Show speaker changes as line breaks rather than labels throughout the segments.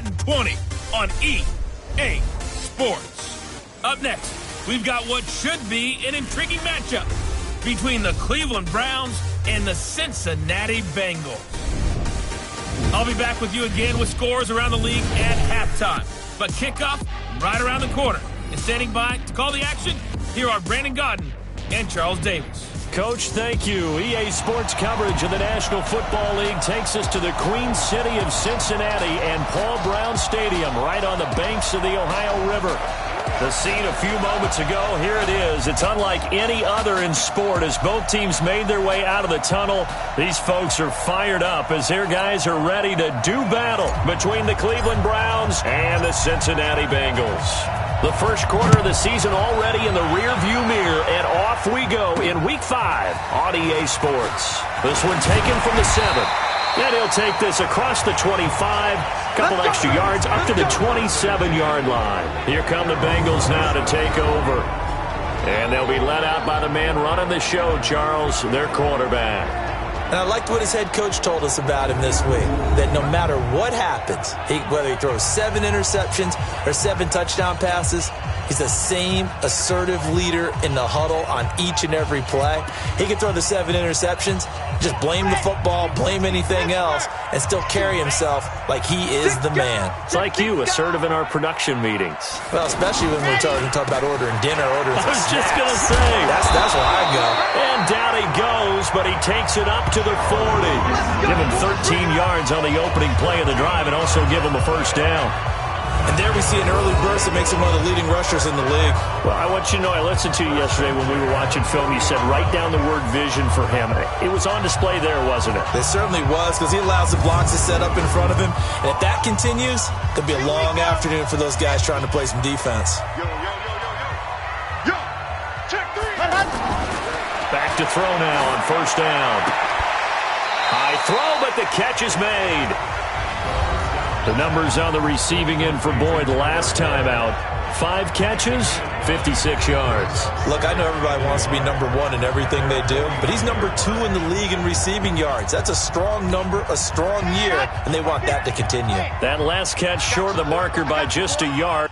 Madden 20 on EA Sports. Up next, we've got what should be an intriguing matchup between the Cleveland Browns and the Cincinnati Bengals. I'll be back with you again with scores around the league at halftime. But kickoff right around the corner. And standing by to call the action, here are Brandon Godden and Charles Davis.
Coach, thank you. EA Sports coverage of the National Football League takes us to the Queen City of Cincinnati and Paul Brown Stadium right on the banks of the Ohio River. The scene a few moments ago, here it is. It's unlike any other in sport as both teams made their way out of the tunnel. These folks are fired up as their guys are ready to do battle between the Cleveland Browns and the Cincinnati Bengals. The first quarter of the season already in the rearview mirror, and off we go in Week 5 on EA Sports. This one taken from the 7. And he'll take this across the 25, couple extra yards up to the 27-yard line. Here come the Bengals now to take over. And they'll be led out by the man running the show, Charles, their quarterback.
And I liked what his head coach told us about him this week, that no matter what happens, whether he throws 7 interceptions or 7 touchdown passes, he's the same assertive leader in the huddle on each and every play. He can throw the 7 interceptions, just blame the football, blame anything else, and still carry himself like he is the man.
It's like you, assertive in our production meetings.
Well, especially when we're talk about ordering dinner, ordering
I was just going to say.
That's where I go.
And down he goes, but he takes it up to the 40. Give him 13 yards on the opening play of the drive and also give him a first down.
And there we see an early burst that makes him one of the leading rushers in the league.
Well, I want you to know, I listened to you yesterday when we were watching film. You said write down the word vision for him. It was on display there, wasn't it?
It certainly was, because he allows the blocks to set up in front of him. And if that continues, it'll be a long afternoon for those guys trying to play some defense.
Check 3.
Back to throw now on first down. High throw, but the catch is made. The numbers on the receiving end for Boyd last time out. 5 catches, 56 yards.
Look, I know everybody wants to be number 1 in everything they do, but he's number 2 in the league in receiving yards. That's a strong number, a strong year, and they want that to continue.
That last catch short of the marker by just a yard.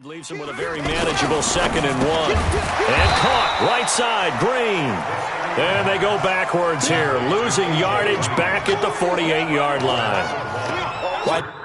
Leaves him with a very manageable 2nd and 1. And caught right side, Green. And they go backwards here, losing yardage back at the 48-yard line.
Why?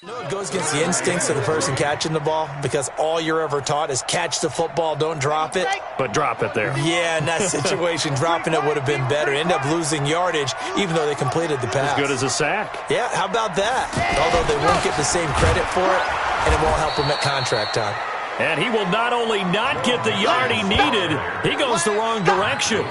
No, it goes against the instincts of the person catching the ball because all you're ever taught is catch the football, don't drop it.
But drop it there.
Yeah, in that situation, dropping it would have been better. End up losing yardage, even though they completed the pass.
As good as a sack.
Yeah, how about that? Although they won't get the same credit for it, and it won't help them at contract time.
And he will not only not get the yard he needed, he goes the wrong direction.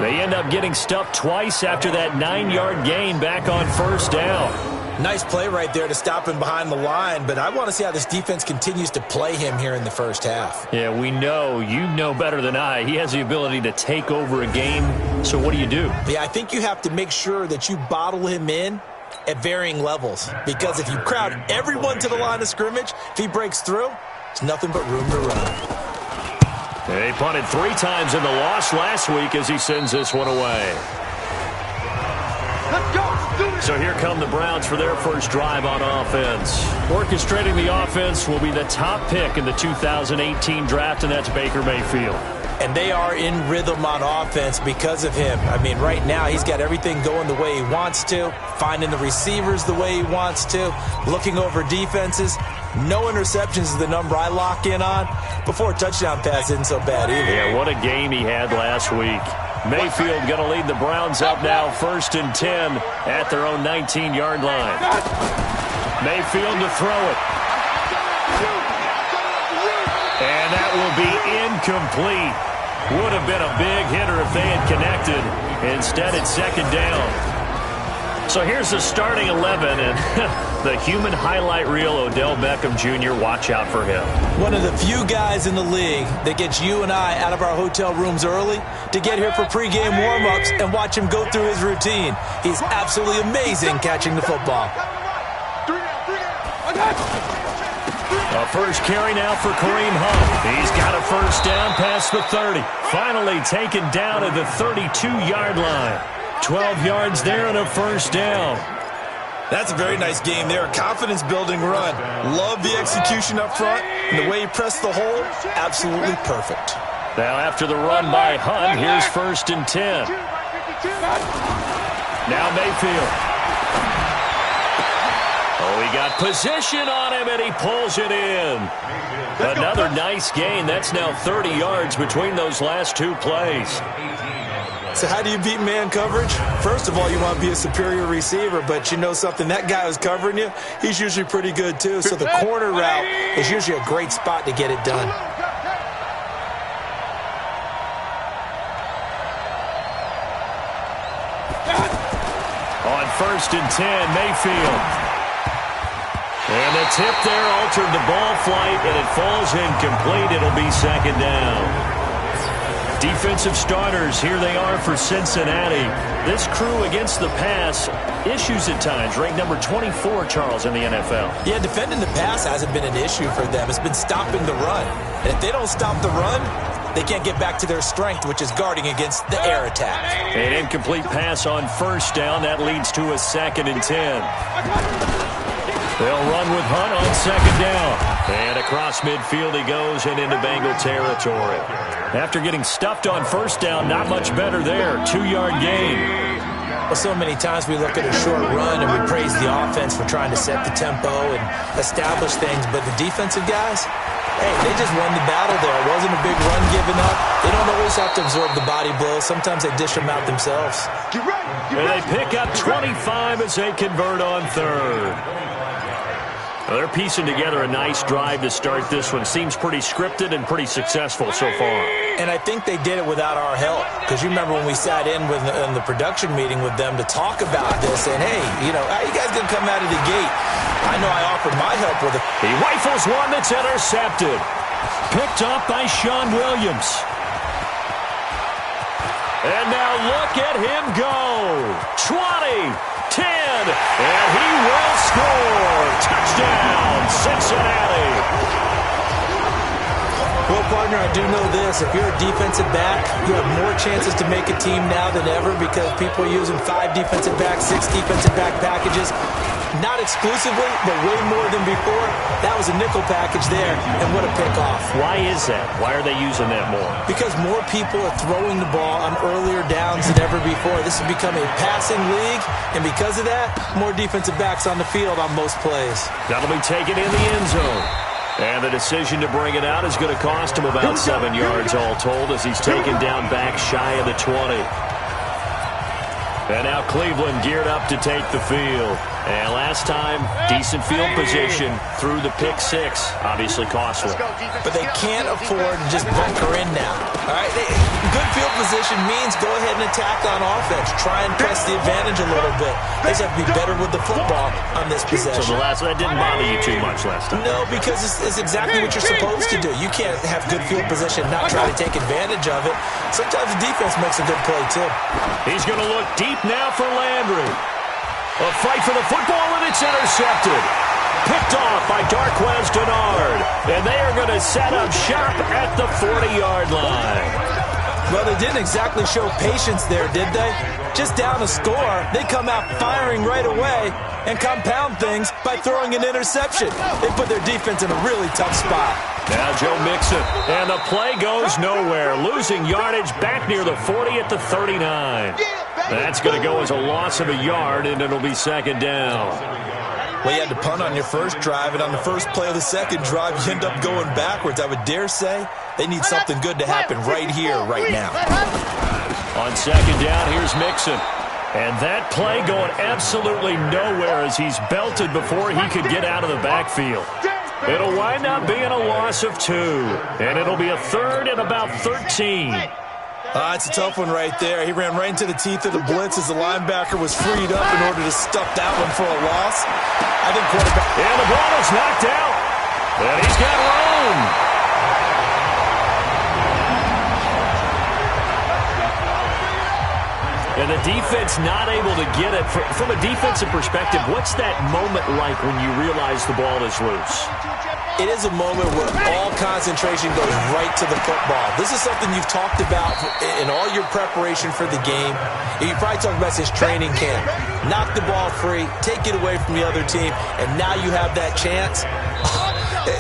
They end up getting stuffed twice after that 9-yard gain back on first down.
Nice play right there to stop him behind the line, but I want to see how this defense continues to play him here in the first half.
Yeah, we know. You know better than I. He has the ability to take over a game, so what do you do?
Yeah, I think you have to make sure that you bottle him in at varying levels, because if you crowd everyone to the line of scrimmage, if he breaks through, it's nothing but room to run.
He punted 3 times in the loss last week as he sends this one away. So here come the Browns for their first drive on offense. Orchestrating the offense will be the top pick in the 2018 draft, and that's Baker Mayfield.
And they are in rhythm on offense because of him. I mean, right now he's got everything going the way he wants to, finding the receivers the way he wants to, looking over defenses. No interceptions is the number I lock in on. Before a touchdown pass isn't so bad either.
Yeah, what a game he had last week. Mayfield going to lead the Browns up now, 1st and 10 at their own 19-yard line. Mayfield to throw it. And that will be incomplete. Would have been a big hitter if they had connected. Instead, it's 2nd down. So here's the starting 11, and the human highlight reel, Odell Beckham Jr., watch out for him.
One of the few guys in the league that gets you and I out of our hotel rooms early to get here for pregame warm-ups and watch him go through his routine. He's absolutely amazing catching the football.
A first carry now for Kareem Hunt. He's got a first down past the 30. Finally taken down at the 32-yard line. 12 yards there and a first down.
That's a very nice game there. A confidence-building run. Love the execution up front. And the way he pressed the hole, absolutely perfect.
Now after the run by Hunt, here's 1st and 10. Now Mayfield. Oh, he got position on him, and he pulls it in. Another nice gain. That's now 30 yards between those last 2 plays.
So how do you beat man coverage? First of all, you want to be a superior receiver, but you know something, that guy who's covering you, he's usually pretty good too. So the corner route is usually a great spot to get it done.
On 1st and 10, Mayfield. And the tip there altered the ball flight, and it falls incomplete. It'll be 2nd down. Defensive starters, here they are for Cincinnati. This crew against the pass, issues at times, ranked number 24, Charles, in the NFL.
Yeah, defending the pass hasn't been an issue for them. It's been stopping the run. And if they don't stop the run, they can't get back to their strength, which is guarding against the air attack.
An incomplete pass on first down. That leads to a 2nd and 10. They'll run with Hunt on 2nd down. And across midfield he goes and into Bengal territory. After getting stuffed on first down, not much better there. 2-yard gain.
Well, so many times we look at a short run and we praise the offense for trying to set the tempo and establish things. But the defensive guys, hey, they just won the battle there. It wasn't a big run given up. They don't always have to absorb the body blows. Sometimes they dish them out themselves.
And they pick up 25 as they convert on 3rd. Well, they're piecing together a nice drive to start this one. Seems pretty scripted and pretty successful so far.
And I think they did it without our help. Because you remember when we sat in the production meeting with them to talk about this. And, hey, you know, how you guys going to come out of the gate? I know I offered my help with it.
He rifles one that's intercepted. Picked up by Sean Williams. And now look at him go. 20, 10, and he will score. Touchdown, Cincinnati.
Well, part partner, I do know this. If you're a defensive back, you have more chances to make a team now than ever because people are using 5 defensive backs, 6 defensive back packages. Not exclusively, but way more than before. That was a nickel package there, and what a pickoff.
Why is that? Why are they using that more?
Because more people are throwing the ball on earlier downs than ever before. This has become a passing league, and because of that, more defensive backs on the field on most plays.
That'll be taken in the end zone. And the decision to bring it out is going to cost him about 7 yards all told as he's taken down back shy of the 20. And now Cleveland geared up to take the field. And last time, decent field position through the pick 6. Obviously costly.
But they can't afford to just bunker in now. All right, good field position means go ahead and attack on offense. Try and press the advantage a little bit. They just have to be better with the football on this possession.
So that didn't bother you too much last time?
No, because it's exactly what you're supposed to do. You can't have good field position and not try to take advantage of it. Sometimes the defense makes a good play, too.
He's going to look deep now for Landry. A fight for the football, and it's intercepted. Picked off by Darquez Denard. And they are going to set up shop at the 40-yard line.
Well, they didn't exactly show patience there, did they? Just down a score, they come out firing right away and compound things by throwing an interception. They put their defense in a really tough spot.
Now Joe Mixon, and the play goes nowhere. Losing yardage back near the 40 at the 39. That's going to go as a loss of a yard, and it'll be second down.
Well, you had to punt on your first drive, and on the first play of the second drive, you end up going backwards. I would dare say they need something good to happen right here, right now.
On second down, here's Mixon. And that play going absolutely nowhere as he's belted before he could get out of the backfield. It'll wind up being a loss of 2, and it'll be a third and about 13.
It's a tough one right there. He ran right into the teeth of the blitz as the linebacker was freed up in order to stuff that one for a loss. I think quarterback...
And the ball is knocked out. And he's got room. And the defense not able to get it. From a defensive perspective, what's that moment like when you realize the ball is loose?
It is a moment where all concentration goes right to the football. This is something you've talked about in all your preparation for the game. You probably talked about this training camp. Knock the ball free, take it away from the other team, and now you have that chance.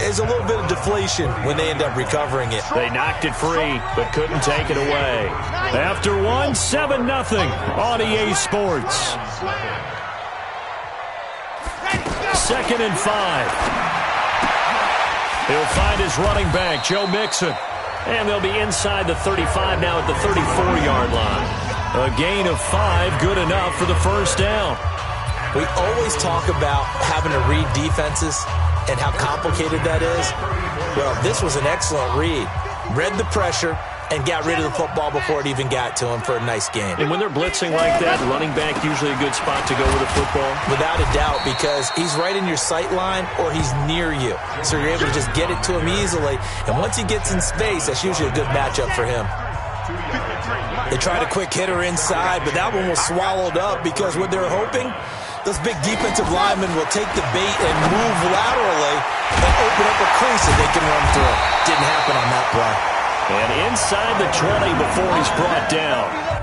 There's a little bit of deflation when they end up recovering it.
They knocked it free, but couldn't take it away. After one, 7-0 on EA Sports. 2nd and 5. He'll find his running back, Joe Mixon. And they'll be inside the 35 now at the 34-yard line. A gain of 5, good enough for the first down.
We always talk about having to read defenses and how complicated that is. Well, this was an excellent read. Read the pressure and got rid of the football before it even got to him for a nice game.
And when they're blitzing like that, running back usually a good spot to go with the football?
Without a doubt, because he's right in your sight line or he's near you. So you're able to just get it to him easily. And once he gets in space, that's usually a good matchup for him. They tried a quick hitter inside, but that one was swallowed up because what they're hoping, those big defensive linemen will take the bait and move laterally and open up a crease that they can run through. Didn't happen on that play.
And inside the 20 before he's brought down.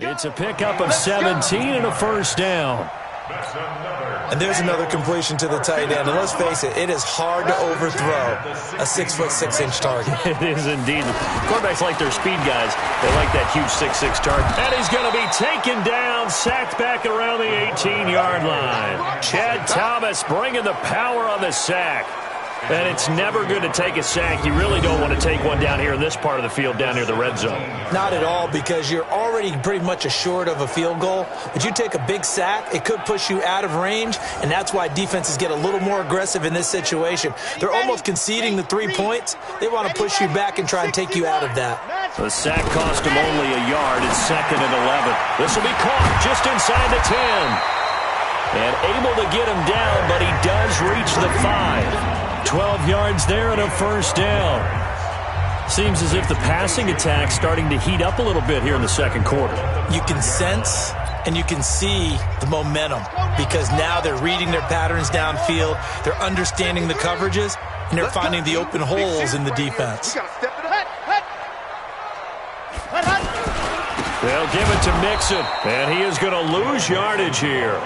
It's a pickup of 17 and a first down.
And there's another completion to the tight end. And let's face it, it is hard to overthrow a 6'6" target.
It is indeed. Quarterbacks like their speed guys. They like that huge 6'6" target. And he's going to be taken down, sacked back around the 18-yard line. Chad Thomas bringing the power on the sack. And it's never good to take a sack. You really don't want to take one down here in this part of the field, down near the red zone.
Not at all, because you're already pretty much assured of a field goal. But you take a big sack, it could push you out of range, and that's why defenses get a little more aggressive in this situation. They're almost conceding the 3 points. They want to push you back and try and take you out of that.
The sack cost him only a yard. It's 2nd and 11. This will be caught just inside the 10. And able to get him down, but he does reach the 5. 12 yards there and a first down. Seems as if the passing attack's starting to heat up a little bit here in the second quarter.
You can sense and you can see the momentum because now they're reading their patterns downfield, they're understanding the coverages, and they're finding the open holes in the defense.
They'll give it to Mixon, and he is going to lose yardage here.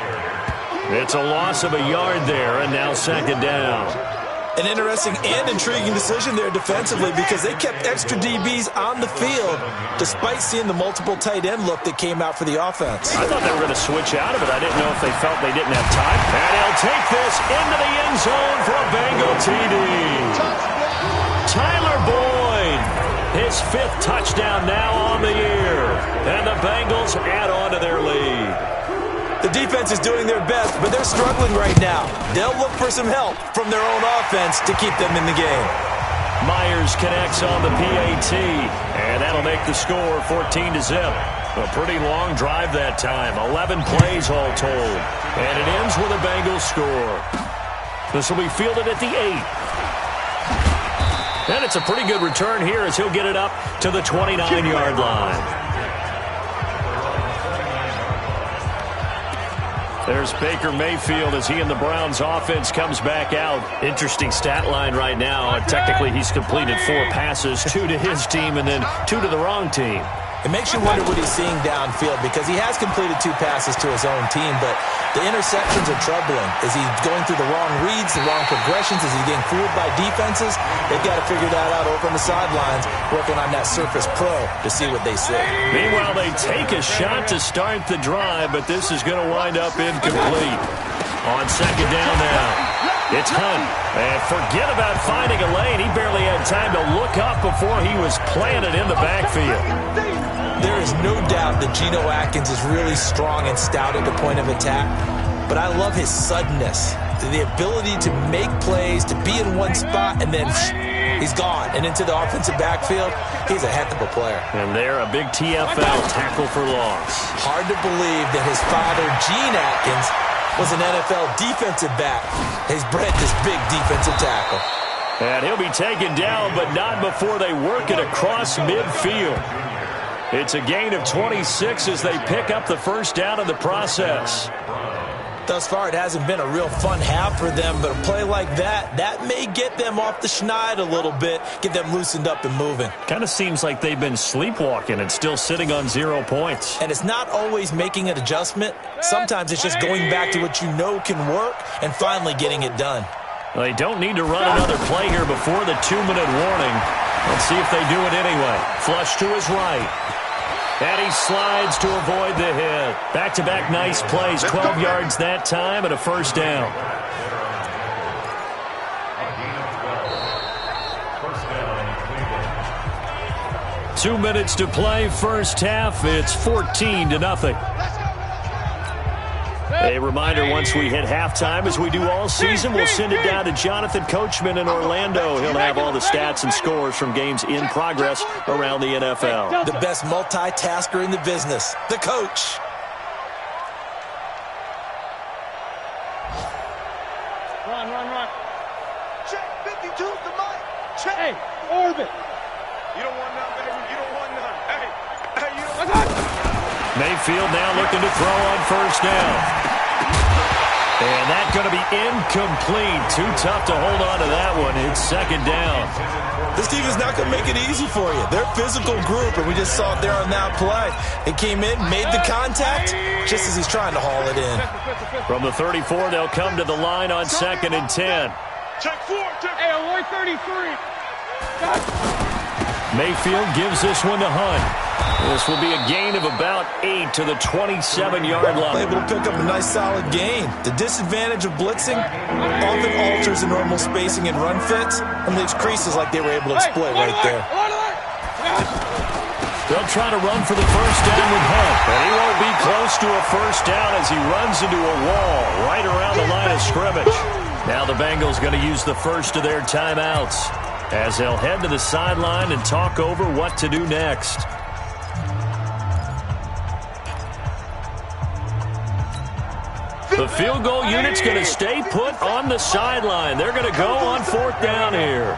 It's a loss of a yard there, and now 2nd down.
An interesting and intriguing decision there defensively because they kept extra DBs on the field despite seeing the multiple tight end look that came out for the offense.
I thought they were going to switch out of it. I didn't know if they felt they didn't have time. And he'll take this into the end zone for a Bengal TD. Tyler Boyd, his 5th touchdown now on the year. And the Bengals add on to their lead.
The defense is doing their best, but they're struggling right now. They'll look for some help from their own offense to keep them in the game.
Myers connects on the PAT, and that'll make the score 14-0. A pretty long drive that time, 11 plays all told. And it ends with a Bengals score. This will be fielded at the 8. And it's a pretty good return here as he'll get it up to the 29-yard line. There's Baker Mayfield as he and the Browns offense comes back out. Interesting stat line right now. Technically, he's completed 4 passes, 2 to his team and then 2 to the wrong team.
It makes you wonder what he's seeing downfield because he has completed 2 passes to his own team, but the interceptions are troubling. Is he going through the wrong reads, the wrong progressions? Is he getting fooled by defenses? They've got to figure that out over on the sidelines, working on that Surface Pro to see what they see.
Meanwhile, they take a shot to start the drive, but this is going to wind up incomplete. On 2nd down now, it's Hunt. And forget about finding a lane. He barely had time to look up before he was planted in the backfield.
There is no doubt that Geno Atkins is really strong and stout at the point of attack, but I love his suddenness, the ability to make plays, to be in one spot, and then he's gone. And into the offensive backfield, he's a heck of a player.
And there, a big TFL tackle for loss.
Hard to believe that his father, Gene Atkins, was an NFL defensive back. He's bred this big defensive tackle.
And he'll be taken down, but not before they work it across midfield. It's a gain of 26 as they pick up the first down in the process.
Thus far, it hasn't been a real fun half for them, but a play like that may get them off the schneid a little bit, get them loosened up and moving.
Kind of seems like they've been sleepwalking and still sitting on 0 points.
And it's not always making an adjustment. Sometimes it's just going back to what you know can work and finally getting it done.
They don't need to run another play here before the 2-minute warning. Let's see if they do it anyway. Flush to his right. And he slides to avoid the hit. Back-to-back nice plays. 12 yards that time and a first down. Two minutes to play, first half. It's 14-0. A reminder, once we hit halftime, as we do all season, we'll send it down to Jonathan Coachman in Orlando. He'll have all the stats and scores from games in progress around the NFL.
The best multitasker in the business, the coach.
Run. Check 52 to Mike. Check. Hey, orbit. You don't want none, baby. You don't want none. Hey, you don't want none.
Mayfield now looking to throw on first down. And that's going to be incomplete. Too tough to hold on to that one. It's second down.
This team is not going to make it easy for you. They're a physical group, and we just saw it there on that play. They came in, made the contact, just as he's trying to haul it in.
From the 34, they'll come to the line on 2nd and 10.
Check 4. Hey, alert 33.
Mayfield gives this one to Hunt. This will be a gain of about 8 to the 27-yard line.
Able to pick up a nice solid gain. The disadvantage of blitzing often alters the normal spacing and run fits and leaves creases like they were able to exploit right there.
They'll try to run for the first down with Hunt, but he won't be close to a first down as he runs into a wall right around the line of scrimmage. Now the Bengals going to use the first of their timeouts as they'll head to the sideline and talk over what to do next. The field goal unit's going to stay put on the sideline. They're going to go on 4th down here.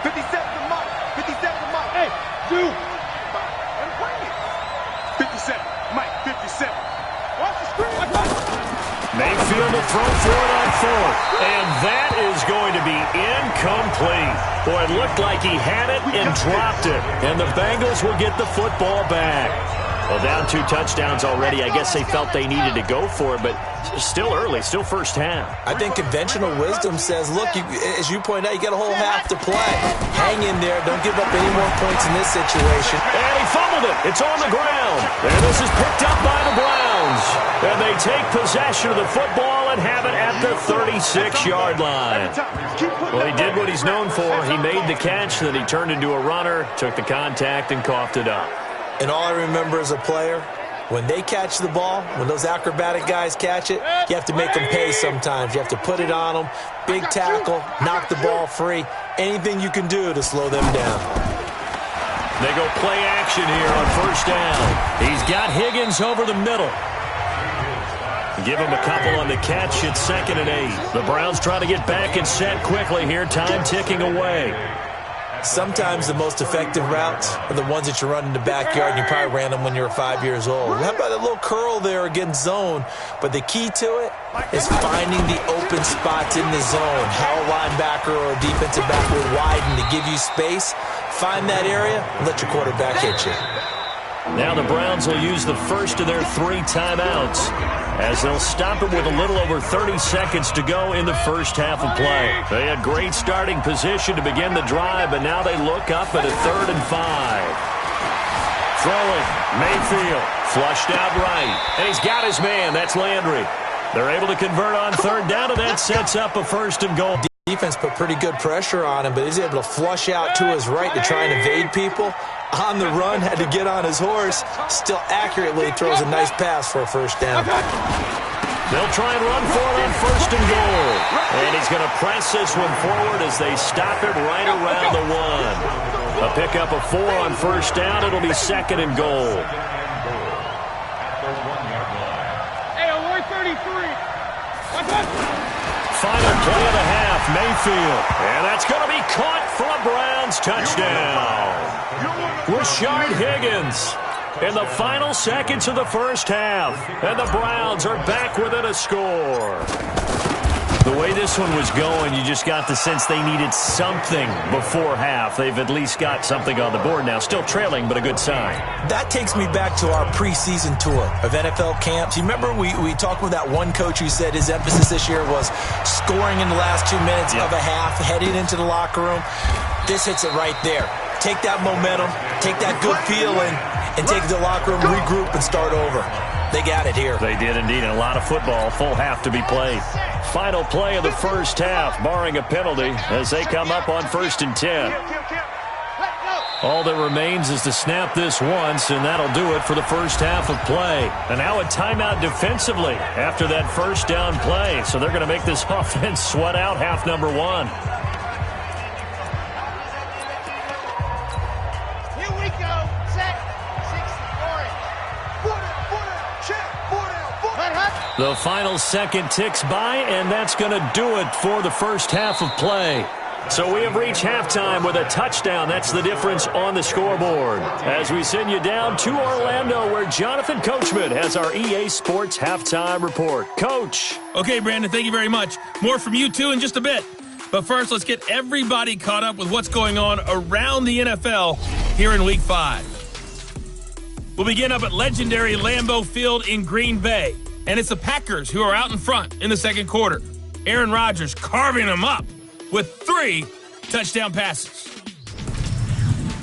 57 to Mike. 57 to Mike. Hey, dude. 57. Mike, 57. Watch the screen.
Mayfield to throw for it on 4th. And that is going to be incomplete. Boy, it looked like he had it and dropped it. And the Bengals will get the football back. Well, down 2 touchdowns already. I guess they felt they needed to go for it, but still early, still first half.
I think conventional wisdom says, look, as you point out, you got a whole half to play. Hang in there. Don't give up any more points in this situation.
And he fumbled it. It's on the ground. And this is picked up by the Browns. And they take possession of the football and have it at the 36-yard line. Well, he did what he's known for. He made the catch, then he turned into a runner, took the contact, and coughed it up.
And all I remember as a player, when they catch the ball, when those acrobatic guys catch it, you have to make them pay sometimes. You have to put it on them, big tackle, knock the ball free, anything you can do to slow them down.
They go play action here on first down. He's got Higgins over the middle. Give him a couple on the catch. It's 2nd and 8. The Browns try to get back and set quickly here, time ticking away.
Sometimes the most effective routes are the ones that you run in the backyard, and you probably ran them when you were 5 years old. How about a little curl there against zone? But the key to it is finding the open spots in the zone. How a linebacker or a defensive back will widen to give you space. Find that area and let your quarterback hit you.
Now the Browns will use the first of their 3 timeouts as they'll stop it with a little over 30 seconds to go in the first half of play. They had great starting position to begin the drive, but now they look up at a 3rd and 5. Throwing, Mayfield, flushed out right, and he's got his man. That's Landry. They're able to convert on 3rd down, and that sets up a 1st and goal.
Defense put pretty good pressure on him, but he's able to flush out to his right to try and evade people. On the run, had to get on his horse. Still accurately throws a nice pass for a 1st down.
They'll try and run for it on 1st and goal. And he's going to press this one forward as they stop him right around the 1. A pickup of 4 on 1st down. It'll be 2nd and goal.
Hey, alert 33.
Final play of the half, Mayfield. And that's going to be caught for a Browns touchdown. Rashard Higgins in the final seconds of the first half. And the Browns are back within a score. The way this one was going, you just got the sense they needed something before half. They've at least got something on the board now. Still trailing, but a good sign.
That takes me back to our preseason tour of NFL camps. You remember we talked with that one coach who said his emphasis this year was scoring in the last 2 minutes of a half, heading into the locker room. This hits it right there. Take that momentum, take that good feeling, and take the locker room, regroup, and start over. They got it here.
They did indeed. And a lot of football, full half to be played. Final play of the first half, barring a penalty, as they come up on 1st and 10. All that remains is to snap this once, and that'll do it for the first half of play. And now a timeout defensively after that first down play. So they're going to make this offense sweat out half number 1. The final second ticks by, and that's going to do it for the first half of play. So we have reached halftime with a touchdown. That's the difference on the scoreboard. As we send you down to Orlando, where Jonathan Coachman has our EA Sports Halftime Report. Coach.
Okay, Brandon, thank you very much. More from you, too, in just a bit. But first, let's get everybody caught up with what's going on around the NFL here in Week 5. We'll begin up at legendary Lambeau Field in Green Bay. And it's the Packers who are out in front in the second quarter. Aaron Rodgers carving them up with 3 touchdown passes.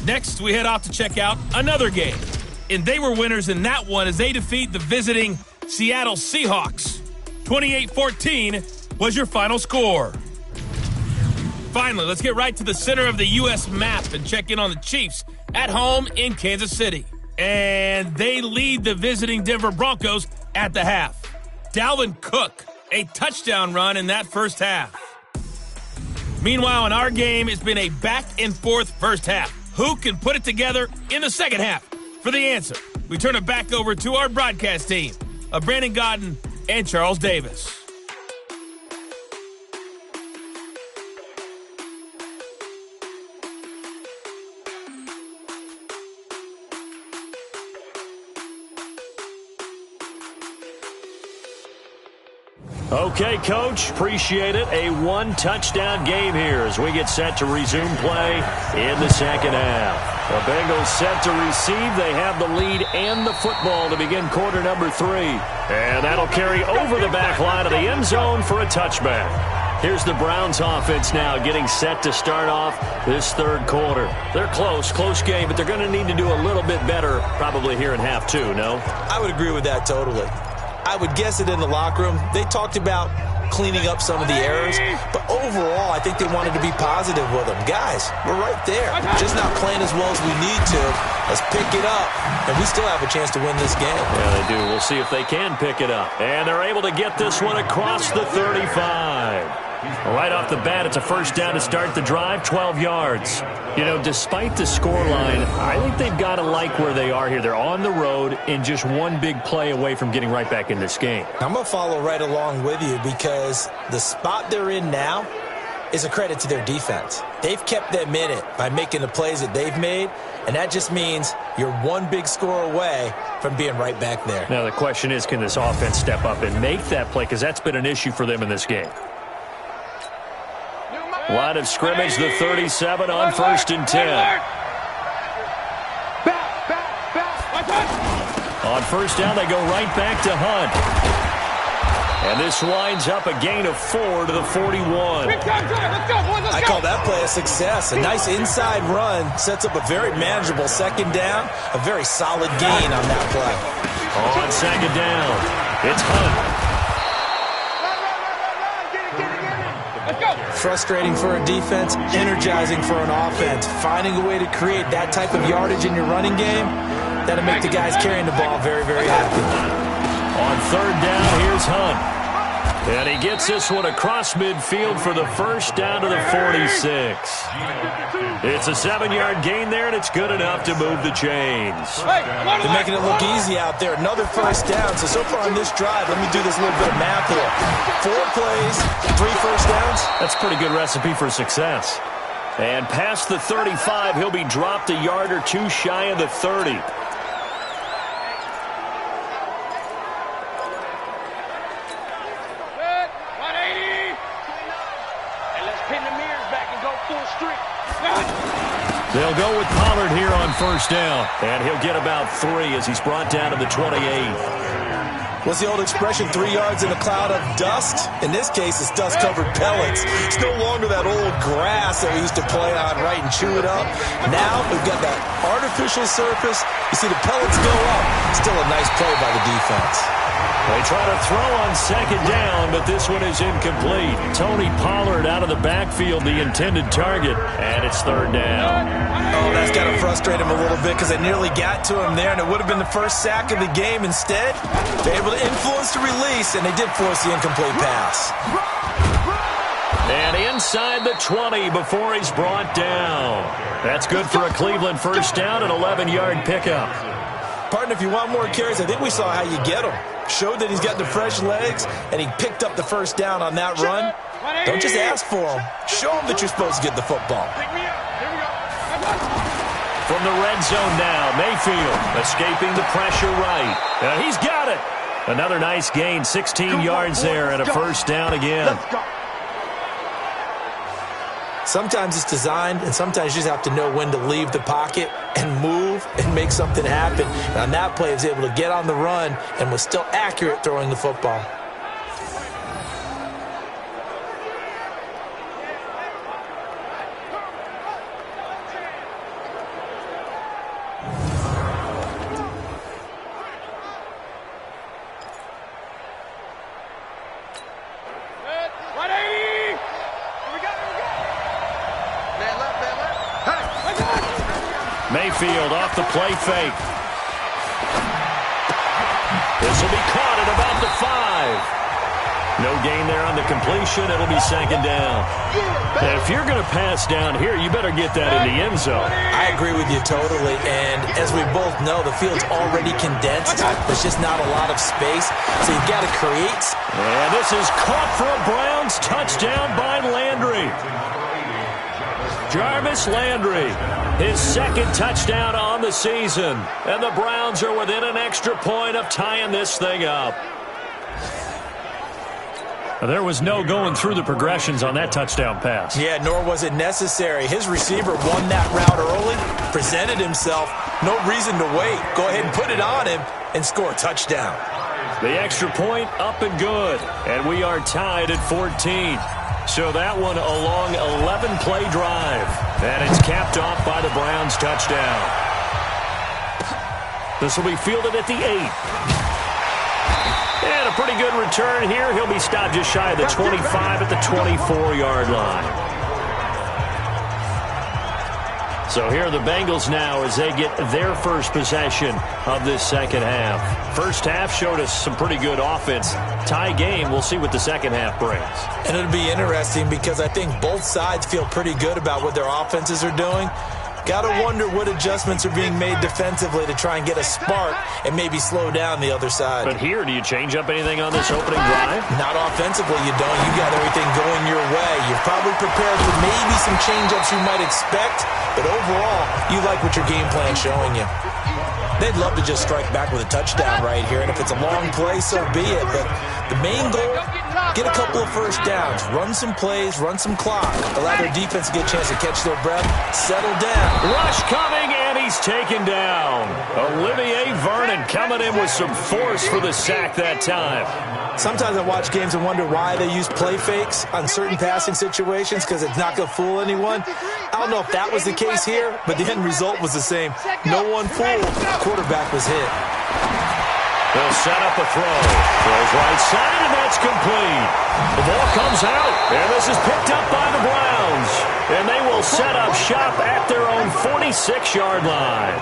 Next, we head off to check out another game. And they were winners in that one as they defeat the visiting Seattle Seahawks. 28-14 was your final score. Finally, let's get right to the center of the U.S. map and check in on the Chiefs at home in Kansas City. And they lead the visiting Denver Broncos at the half. Dalvin Cook, a touchdown run in that first half. Meanwhile, in our game, it's been a back-and-forth first half. Who can put it together in the second half? For the answer, we turn it back over to our broadcast team of Brandon Godden and Charles Davis.
Okay, Coach, appreciate it. A one-touchdown game here as we get set to resume play in the second half. The Bengals set to receive. They have the lead and the football to begin quarter number 3. And that'll carry over the back line of the end zone for a touchback. Here's the Browns offense now getting set to start off this third quarter. They're close game, but they're going to need to do a little bit better probably here in half 2, no?
I would agree with that totally. I would guess it in the locker room. They talked about cleaning up some of the errors, but overall, I think they wanted to be positive with them. Guys, we're right there. Just not playing as well as we need to. Let's pick it up, and we still have a chance to win this game.
Yeah, they do. We'll see if they can pick it up. And they're able to get this one across the 35. Right off the bat, it's a first down to start the drive, 12 yards. You know, despite the scoreline, I think they've got to like where they are here. They're on the road and just one big play away from getting right back in this game.
I'm going to follow right along with you because the spot they're in now is a credit to their defense. They've kept them in it by making the plays that they've made, and that just means you're one big score away from being right back there.
Now, the question is, can this offense step up and make that play? Because that's been an issue for them in this game. Line of scrimmage, the 37 on 1st and 10. On first down, they go right back to Hunt. And this winds up a gain of 4 to the 41.
I call that play a success. A nice inside run sets up a very manageable second down. A very solid gain on that play.
On second down, it's Hunt.
Frustrating for a defense, energizing for an offense. Finding a way to create that type of yardage in your running game, that'll make the guys carrying the ball very, very happy.
On third down, here's Hunt. And he gets this one across midfield for the first down to the 46. It's a 7-yard gain there, and it's good enough to move the chains.
They're making it look easy out there. Another first down. So far on this drive, let me do this little bit of math here. 4 plays, 3 first downs.
That's a pretty good recipe for success. And past the 35, he'll be dropped a yard or 2 shy of the 30. They'll go with Pollard here on first down. And he'll get about 3 as he's brought down to the 28.
What's the old expression, 3 yards in a cloud of dust? In this case, it's dust-covered pellets. It's no longer that old grass that we used to play on, right, and chew it up. Now we've got that artificial surface. You see the pellets go up. Still a nice play by the defense.
They try to throw on second down, but this one is incomplete. Tony Pollard out of the backfield, the intended target, and it's third down.
Oh, that's got to frustrate him a little bit because they nearly got to him there, and it would have been the first sack of the game. Instead, they're able to influence the release, and they did force the incomplete pass.
And inside the 20 before he's brought down. That's good for a Cleveland first down, an 11-yard pickup.
Partner, if you want more carries, I think we saw how you get them. Showed that he's got the fresh legs, and he picked up the first down on that run. Don't just ask for them. Show them that you're supposed to get the football.
From the red zone now, Mayfield escaping the pressure right. He's got it. Another nice gain, 16 yards there and a first down again.
Sometimes it's designed, and sometimes you just have to know when to leave the pocket and move and make something happen. And on that play, he was able to get on the run and was still accurate throwing the football.
Mayfield off the play fake. This will be caught at about the 5. No gain there on the completion. It'll be second down. And if you're going to pass down here, you better get that in the end zone.
I agree with you totally. And as we both know, the field's already condensed. There's just not a lot of space. So you've got to create.
And this is caught for a Browns touchdown by Landry. Jarvis Landry, his second touchdown on the season. And the Browns are within an extra point of tying this thing up. There was no going through the progressions on that touchdown pass.
Yeah, nor was it necessary. His receiver won that route early, presented himself. No reason to wait. Go ahead and put it on him and score a touchdown.
The extra point up and good. And we are tied at 14. So that one a long 11-play drive. And it's capped off by the Browns touchdown. This will be fielded at the 8. And a pretty good return here. He'll be stopped just shy of the 25 at the 24-yard line. So here are the Bengals now as they get their first possession of this second half. First half showed us some pretty good offense. Tie game, we'll see what the second half brings.
And it'll be interesting because I think both sides feel pretty good about what their offenses are doing. Got to wonder what adjustments are being made defensively to try and get a spark and maybe slow down the other side.
But here, do you change up anything on this opening drive?
Not offensively, you don't. You got everything going your way. You're probably prepared for maybe some change-ups you might expect, but overall, you like what your game plan's showing you. They'd love to just strike back with a touchdown right here, and if it's a long play, so be it. But the main goal, get a couple of first downs, run some plays, run some clock, allow their defense to get a chance to catch their breath, settle down.
Rush coming, and he's taken down. Olivier Vernon coming in with some force for the sack that time.
Sometimes I watch games and wonder why they use play fakes on certain passing situations because it's not going to fool anyone. I don't know if that was the case here, but the end result was the same. No one fooled. The quarterback was hit.
They'll set up a throw. Throws right side, and that's complete. The ball comes out, and this is picked up by the Browns. And they will set up shop at their own 46-yard line.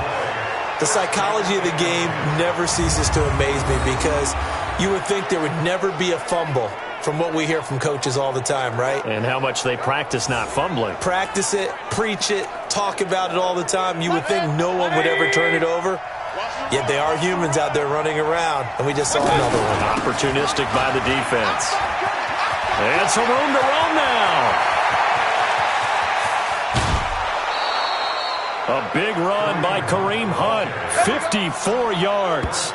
The psychology of the game never ceases to amaze me because you would think there would never be a fumble from what we hear from coaches all the time, right?
And how much they practice not fumbling.
Practice it, preach it, talk about it all the time. You would think no one would ever turn it over. Yet they are humans out there running around, and we just saw another one.
Opportunistic by the defense. And some room to roam now. A big run by Kareem Hunt, 54 yards.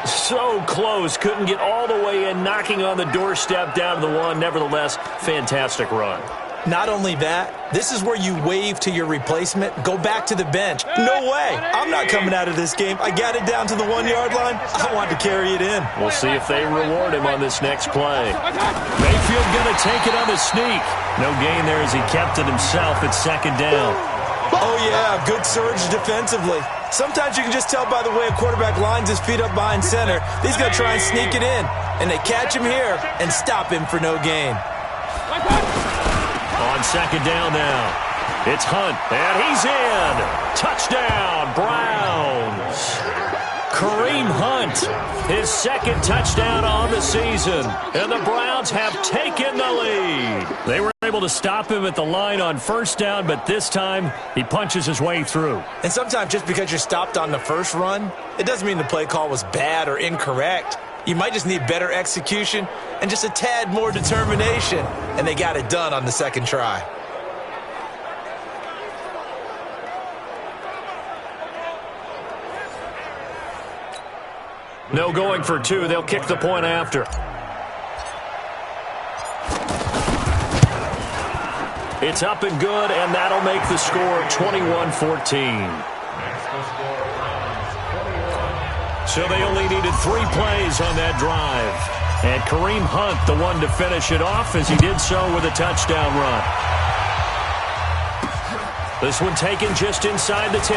So close, couldn't get all the way in, knocking on the doorstep down to the 1. Nevertheless, fantastic run.
Not only that, this is where you wave to your replacement, go back to the bench. No way. I'm not coming out of this game. I got it down to the 1-yard line. I want to carry it in.
We'll see if they reward him on this next play. Mayfield going to take it on the sneak. No gain there as he kept it himself at second down.
Oh, yeah, good surge defensively. Sometimes you can just tell by the way a quarterback lines his feet up behind center. He's going to try and sneak it in. And they catch him here and stop him for no gain.
On second down now, it's Hunt, and he's in. Touchdown, Browns. Kareem Hunt, his second touchdown on the season, and the Browns have taken the lead. They were able to stop him at the line on first down, but this time he punches his way through.
And sometimes just because you're stopped on the first run, it doesn't mean the play call was bad or incorrect. You might just need better execution and just a tad more determination. And they got it done on the second try.
No going for two. They'll kick the point after. It's up and good, and that'll make the score 21-14. So they only needed 3 plays on that drive. And Kareem Hunt, the one to finish it off, as he did so with a touchdown run. This one taken just inside the 10.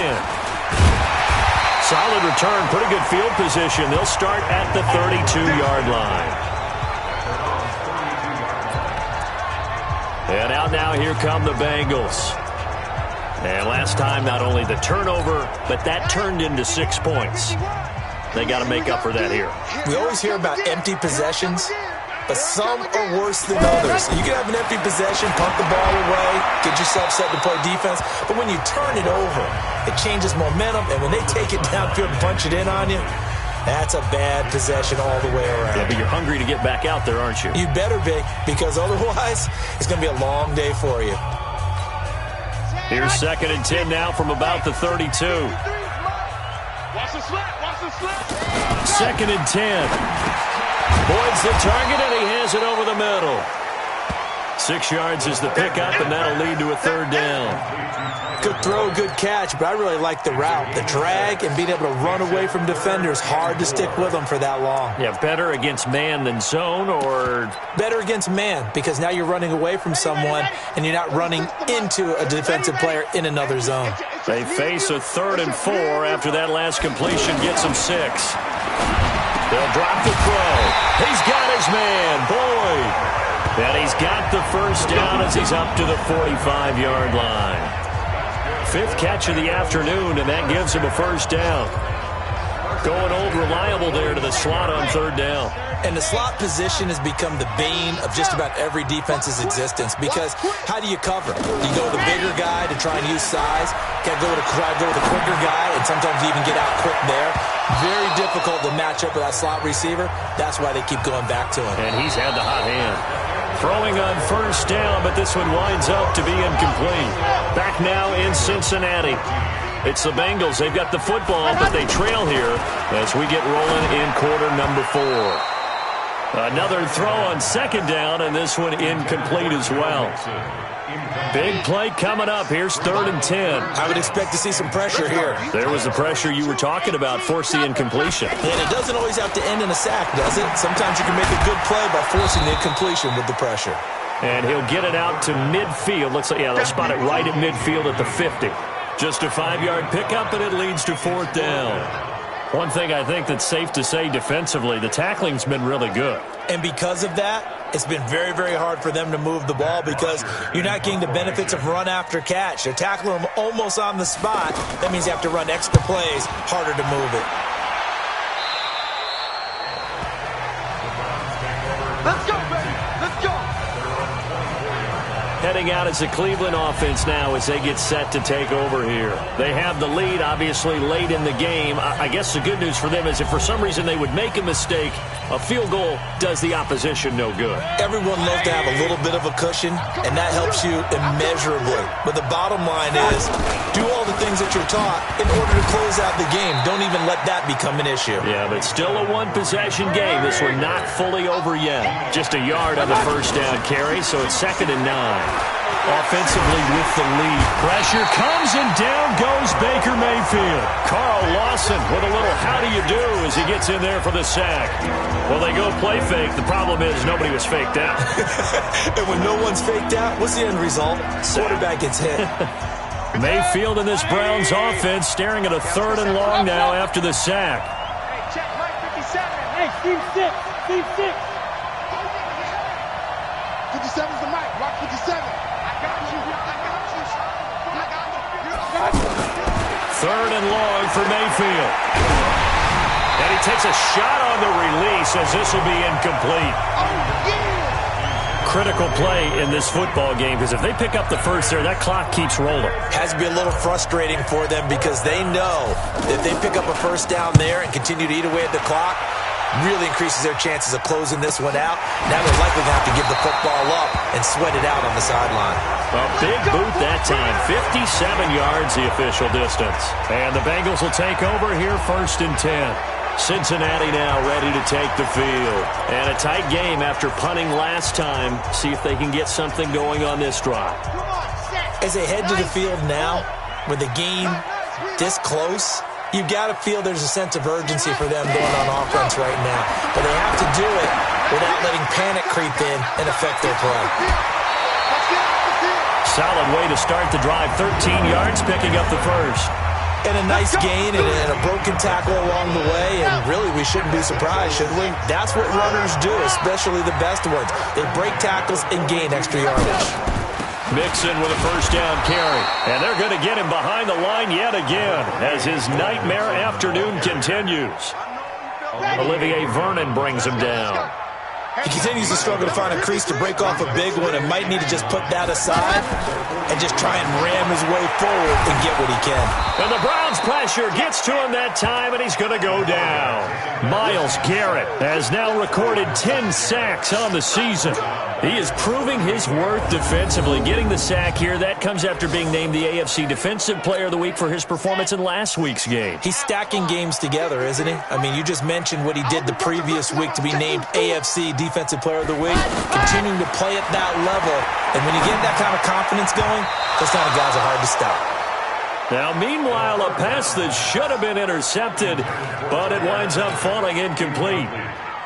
Solid return, pretty good field position. They'll start at the 32-yard line. And out now, here come the Bengals. And last time, not only the turnover, but that turned into 6 points. They got to make up for that here.
We always hear about empty possessions, but some are worse than others. You can have an empty possession, pump the ball away, get yourself set to play defense, but when you turn it over, it changes momentum, and when they take it downfield and punch it in on you, that's a bad possession all the way around.
Yeah, but you're hungry to get back out there, aren't you?
You better be, because otherwise, it's going to be a long day for you.
Here's 2nd and 10 now from about the 32.
Watch the slap. Watch the slap.
2nd and 10. Boyd's the target, and he has it over the middle. 6 yards is the pickup, and that'll lead to a 3rd down.
Good throw, good catch, but I really like the route. The drag and being able to run away from defenders, hard to stick with them for that long.
Yeah, better against man than zone, or?
Better against man, because now you're running away from someone, and you're not running into a defensive player in another zone.
They face a 3rd and 4 after that last completion gets them 6. They'll drop the throw. He's got his man, Boyd. And he's got the first down as he's up to the 45-yard line. 5th catch of the afternoon, and that gives him a first down. Going old reliable there to the slot on 3rd down.
And the slot position has become the bane of just about every defense's existence, because how do you cover? You go with the bigger guy to try and use size. Got to try to go with the quicker guy, and sometimes you even get out quick there. Very difficult to match up with that slot receiver. That's why they keep going back to him.
And he's had the hot hand. Throwing on first down, but this one winds up to be incomplete. Back now in Cincinnati. It's the Bengals. They've got the football, but they trail here as we get rolling in quarter number 4. Another throw on 2nd down, and this one incomplete as well. Big play coming up. Here's 3rd and 10.
I would expect to see some pressure here.
There was the pressure you were talking about, force the incompletion.
And it doesn't always have to end in a sack, does it? Sometimes you can make a good play by forcing the incompletion with the pressure.
And he'll get it out to midfield. Looks like, yeah, they'll spot it right at midfield at the 50. Just a 5-yard pickup, and it leads to 4th down. One thing I think that's safe to say defensively, the tackling's been really good.
And because of that, it's been very, very hard for them to move the ball, because you're not getting the benefits of run after catch. They're tackling them almost on the spot. That means you have to run extra plays, harder to move it.
Let's go, baby. Let's go.
Heading out as the Cleveland offense now as they get set to take over here. They have the lead, obviously, late in the game. I guess the good news for them is if for some reason they would make a mistake, a field goal does the opposition no good.
Everyone loves to have a little bit of a cushion, and that helps you immeasurably. But the bottom line is, do all the things that you're taught in order to close out the game. Don't even let that become an issue.
Yeah, but still a one-possession game. This one not fully over yet. Just a yard on the first down carry, so it's 2nd and 9. Offensively with the lead. Pressure comes, and down goes Baker Mayfield. Carl Lawson with a little how do you do as he gets in there for the sack. Well, they go play fake. The problem is nobody was faked out.
And when no one's faked out, what's the end result? Quarterback gets hit.
Mayfield in this Browns offense staring at a 3rd and long now after the sack.
Hey, check Mike 57. Hey, Steve 6. Steve 6. 57's the mic. Rock 57. I got you. I got you. I got you.
3rd and long for Mayfield. And he takes a shot on the release as this will be incomplete.
Oh, yeah.
Critical play in this football game, because if they pick up the first there, that clock keeps rolling.
Has to be a little frustrating for them, because they know that if they pick up a first down there and continue to eat away at the clock, really increases their chances of closing this one out. Now they're likely going to have to give the football up and sweat it out on the sideline.
A big boot that time. 57 yards the official distance. And the Bengals will take over here 1st and 10. Cincinnati now ready to take the field. And a tight game after punting last time. See if they can get something going on this drive.
As they head to the field now, with the game this close, you've got to feel there's a sense of urgency for them going on offense right now. But they have to do it without letting panic creep in and affect their play.
Solid way to start the drive. 13 yards, picking up the first.
And a nice gain and a broken tackle along the way, and really we shouldn't be surprised, should we? That's what runners do, especially the best ones. They break tackles and gain extra yardage.
Mixon with a first down carry. And they're going to get him behind the line yet again as his nightmare afternoon continues. Olivier Vernon brings him down.
He continues to struggle to find a crease to break off a big one and might need to just put that aside and just try and ram his way forward and get what he can.
And the Browns pressure gets to him that time, and he's going to go down. Myles Garrett has now recorded 10 sacks on the season. He is proving his worth defensively. Getting the sack here, that comes after being named the AFC Defensive Player of the Week for his performance in last week's game.
He's stacking games together, isn't he? I mean, you just mentioned what he did the previous week to be named AFC Defensive Player of the Week. Continuing to play at that level. And when you get that kind of confidence going, those kind of guys are hard to stop.
Now, meanwhile, a pass that should have been intercepted, but it winds up falling incomplete.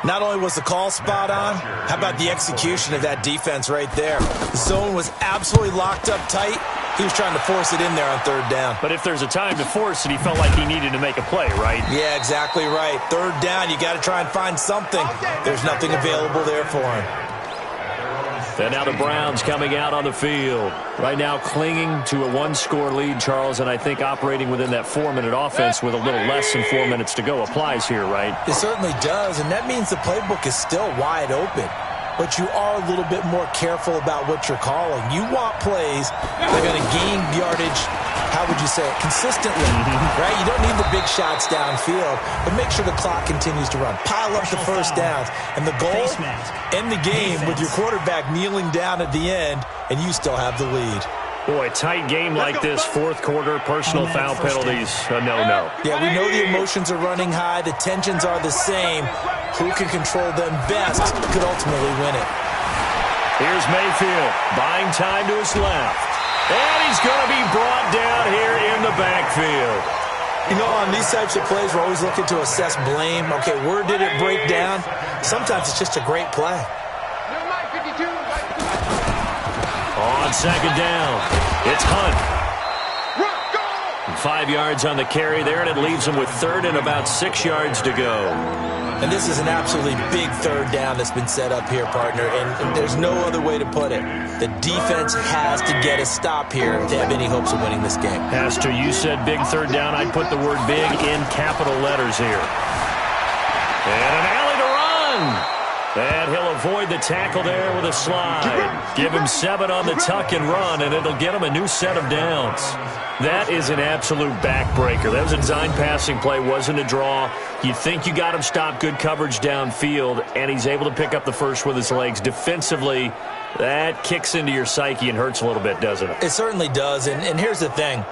Not only was the call spot on, how about the execution of that defense right there? The zone was absolutely locked up tight. He was trying to force it in there on 3rd down.
But if there's a time to force it, he felt like he needed to make a play, right?
Yeah, exactly right. 3rd down, you got to try and find something. There's nothing available there for him.
And now the Browns coming out on the field. Right now clinging to a 1-score lead, Charles, and I think operating within that 4-minute offense with a little less than 4 minutes to go applies here, right?
It certainly does, and that means the playbook is still wide open. But you are a little bit more careful about what you're calling. You want plays that are going to gain yardage, how would you say it, consistently, right? You don't need the big shots downfield, but make sure the clock continues to run. Pile up the first downs. And the goal, end the game with your quarterback kneeling down at the end, and you still have the lead.
Boy, a tight game like this, 4th quarter, personal foul penalties, a no-no.
Yeah, we know the emotions are running high. The tensions are the same. Who can control them best could ultimately win it.
Here's Mayfield, buying time to his left. And he's going to be brought down here in the backfield.
You know, on these types of plays, we're always looking to assess blame. Okay, where did it break down? Sometimes it's just a great play.
On 2nd down, it's Hunt. 5 yards on the carry there, and it leaves him with 3rd and about 6 yards to go.
And this is an absolutely big 3rd down that's been set up here, partner, and there's no other way to put it. The defense has to get a stop here to have any hopes of winning this game.
Has to. You said big 3rd down. I'd put the word big in capital letters here. And an alley to run. And he'll avoid the tackle there with a slide. Give him 7 on the tuck and run, and it'll get him a new set of downs. That is an absolute backbreaker. That was a design passing play, wasn't a draw. You think you got him stopped, good coverage downfield, and he's able to pick up the first with his legs. Defensively, that kicks into your psyche and hurts a little bit, doesn't it?
It certainly does, and here's the thing.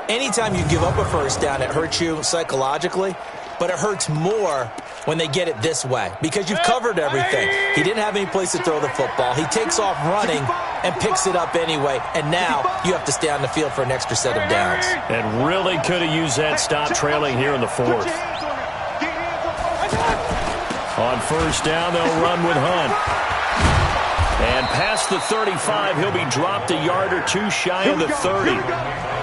Anytime you give up a first down, it hurts you psychologically, but it hurts more when they get it this way because you've covered everything. He didn't have any place to throw the football. He takes off running and picks it up anyway, and now you have to stay on the field for an extra set of downs.
And really could have used that stop trailing here in the 4th. On 1st down, they'll run with Hunt. And past the 35, he'll be dropped a yard or 2 shy of the 30.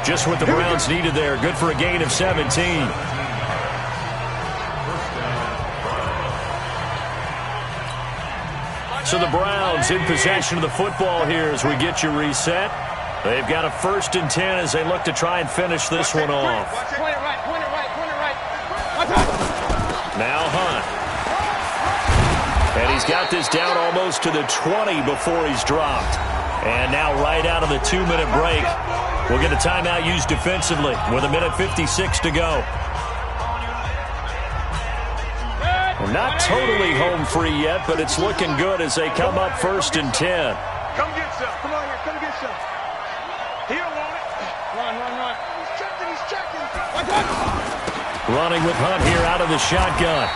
Just what the Browns needed there. Good for a gain of 17. So the Browns in possession of the football here as we get you reset. They've got a 1st and 10 as they look to try and finish this one off. Now Hunt. And he's got this down almost to the 20 before he's dropped. And now right out of the 2-minute break, we'll get a timeout used defensively with 1:56 to go. Not totally home free yet, but it's looking good as they come up 1st and 10.
Come get some. Come on here. Come get some. He don't want it. Run. He's checking.
Running with Hunt here out of the shotgun.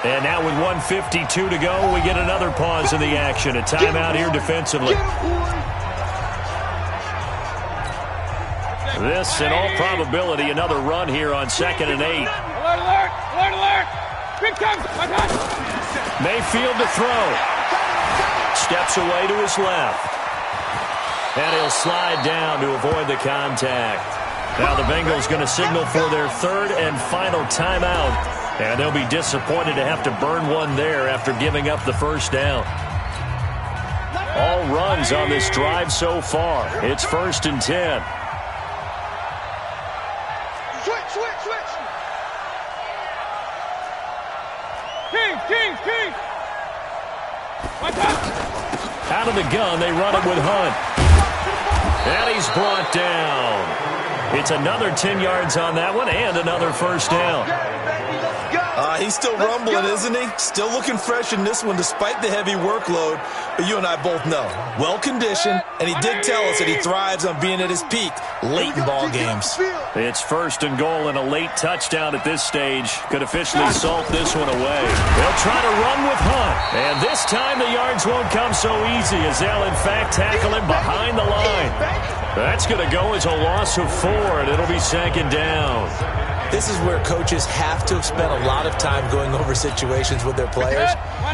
And now with 1:52 to go, we get another pause in the action. A timeout here defensively. This, in all probability, another run here on 2nd and 8.
Alert. Big time.
Mayfield to throw. Steps away to his left. And he'll slide down to avoid the contact. Now the Bengals going to signal for their 3rd and final timeout. And they'll be disappointed to have to burn one there after giving up the 1st down. All runs on this drive so far. It's 1st and 10.
Switch. King.
Out of the gun, they run it with Hunt. And he's brought down. It's another 10 yards on that one and another 1st down.
He's still rumbling, isn't he? Still looking fresh in this one despite the heavy workload. But you and I both know, well-conditioned, and he did tell us that he thrives on being at his peak late in ball games.
It's 1st and goal and a late touchdown at this stage. Could officially salt this one away. They'll try to run with Hunt. And this time the yards won't come so easy as they'll, in fact, tackle him behind the line. That's going to go as a loss of 4, and it'll be 2nd down.
This is where coaches have to have spent a lot of time going over situations with their players,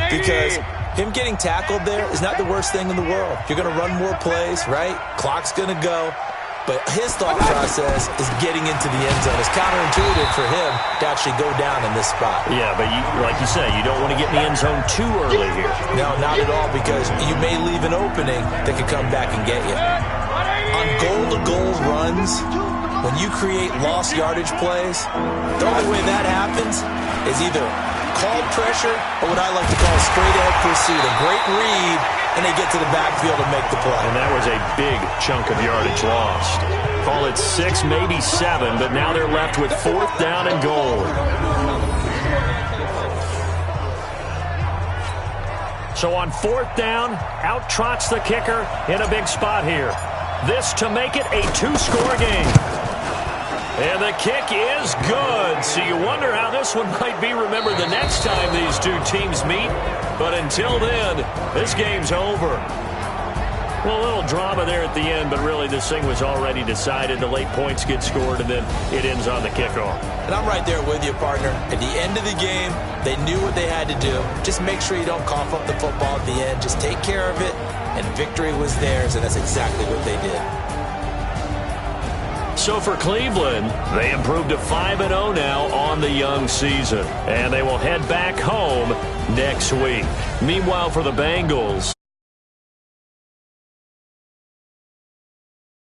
because him getting tackled there is not the worst thing in the world. You're going to run more plays, right? Clock's going to go. But his thought process is getting into the end zone. It's counterintuitive for him to actually go down in this spot.
Yeah, but like you say, you don't want to get in the end zone too early here.
No, not at all, because you may leave an opening that could come back and get you. On goal-to-goal runs, when you create lost yardage plays, the only way that happens is either called pressure or what I like to call straight-ahead pursuit. A great read, and they get to the backfield and make the play.
And that was a big chunk of yardage lost. Call it 6, maybe 7, but now they're left with 4th down and goal. So on 4th down, out trots the kicker in a big spot here. This to make it a 2-score game. And the kick is good. So you wonder how this one might be remembered the next time these two teams meet. But until then, this game's over. Well, a little drama there at the end, but really this thing was already decided. The late points get scored, and then it ends on the kickoff.
And I'm right there with you, partner. At the end of the game, they knew what they had to do. Just make sure you don't cough up the football at the end. Just take care of it, and victory was theirs, and that's exactly what they did.
So for Cleveland, they improved to 5-0 now on the young season. And they will head back home next week. Meanwhile, for the Bengals,